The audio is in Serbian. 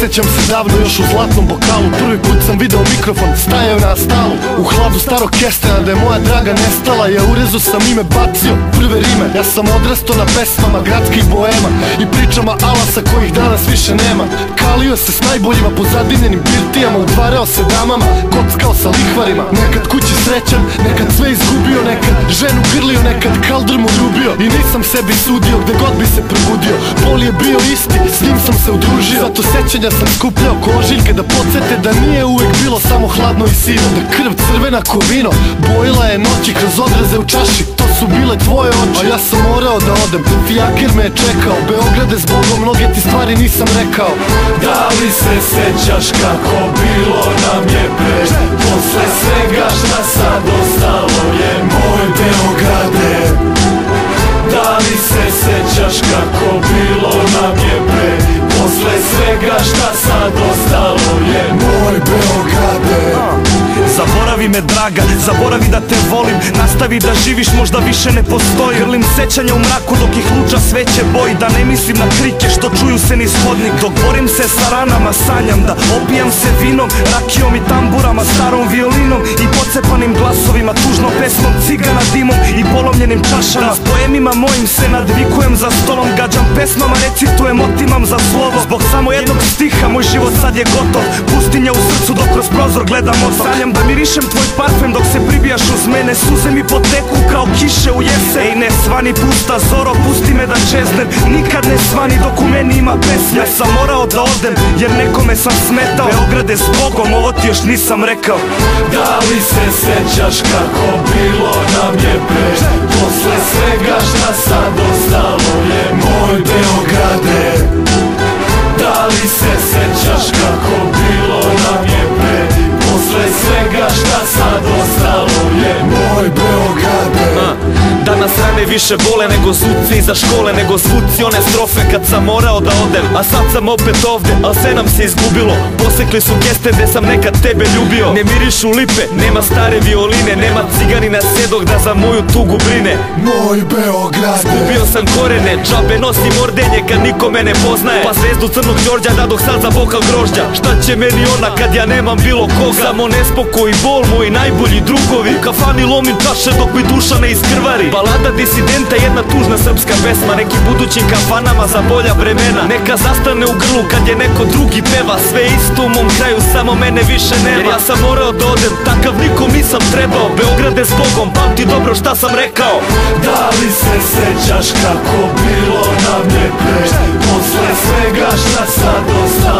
sećam se davno još u zlatnom bokalu. Prvi put sam video mikrofon, stajao na stalu. U hladu starog kestena da je moja draga nestala. Ja urezu sam ime bacio, prve rime. Ja sam odrastao na pesmama gradskih boema i pričama alasa kojih danas više nema. Kalio se s najboljima po zadinjenim birtijama, udvarao se damama, kockao sa lihvarima. Nekad kući srećan, nekad sve izgubio, nekad ženu grlio, nekad kaldr mu ljubio. I nisam sebi sudio gde god bi se probudio. Bol je bio isti, s njim sam se udružio. Zato sećanja sam skupljao ko ožiljke da podsete da nije uvek bilo samo hladno i sino. Da krv crvena ko vino bojila je noći kroz odraze u čaši. To su bile tvoje oči, a ja sam morao da odem. Fijaker me je čekao, Beograde zbogom mnoge ti stvari nisam rekao. Da li se sećaš kako bilo nam je pre? Posle svega šta sad ostalo je moj Beograde. Da li se sećaš kako bilo nam je pre? Posle svega šta sad ostalo je moj Beograde. Zaboravi me draga, zaboravi da te volim. Nastavi da živiš, možda više ne postoji. Grlim sećanja u mraku dok ih luča sveće boji. Da ne mislim na krike što čuju se niz hodnik. Dok borim se sa ranama, sanjam da opijam se vinom, rakijom i tamburama, starom violinom i pocepanim glasovima, tužnom pesmom, cigana dimom i polomljenim čašama. S poemima mojim se nadvikujem za stolom, gađam pesmama, recitujem, otimam za slovo. Zbog samo jednog stiha moj život sad je gotov. Pustinja u srcu dok kroz prozor gledam otok. Sanjam da mirišem tvoj parfem dok se pribijaš uz mene. Suze mi poteku kao kiše u jesen. Ej ne svani pusta zoro, pusti me da čeznem. Nikad ne svani dok u meni ima pesme. Ja sam morao da odem jer nekome sam smetao. Beograde s Bogom, ovo ti još nisam rekao. Da li se sećaš kako bilo nam je pre? Posle svega šta sad ostalo je moj Beograde. Da li se sećaš kako bilo nam je pre? Posle svega šta sad ostalo je moj Beograde. Danas rane više bole nego suci iza škole, nego svuci one strofe kad sam morao da odem. A sad sam opet ovde, al sve nam se izgubilo. Posekli su geste gde sam nekad tebe ljubio. Ne mirišu lipe, nema stare violine, nema ciganina sjedog da za moju tugu brine. Moj Beograde. Izgubio sam korene, džabe nosim ordenje kad niko me ne poznaje. Pa zvezdu crnog Đorđa dadoh sad za bokal grožđa. Šta će meni ona kad ja nemam bilo koga? Samo nespokoj i bol, moji najbolji drugovi. U kafani lomim čaše dok mi duša ne iskrvari. Balada disidenta, jedna tužna srpska pesma. Nekim budućim kafanama za bolja vremena. Neka zastane u grlu kad je neko drugi peva. Sve isto u mom kraju, samo mene više nema. Jer ja sam morao da odem, takav nikom nisam trebao. Beograde s Bogom, pamti dobro šta sam rekao. Da li se sećaš kako bilo nam je pre? Posle svega šta sad ostalo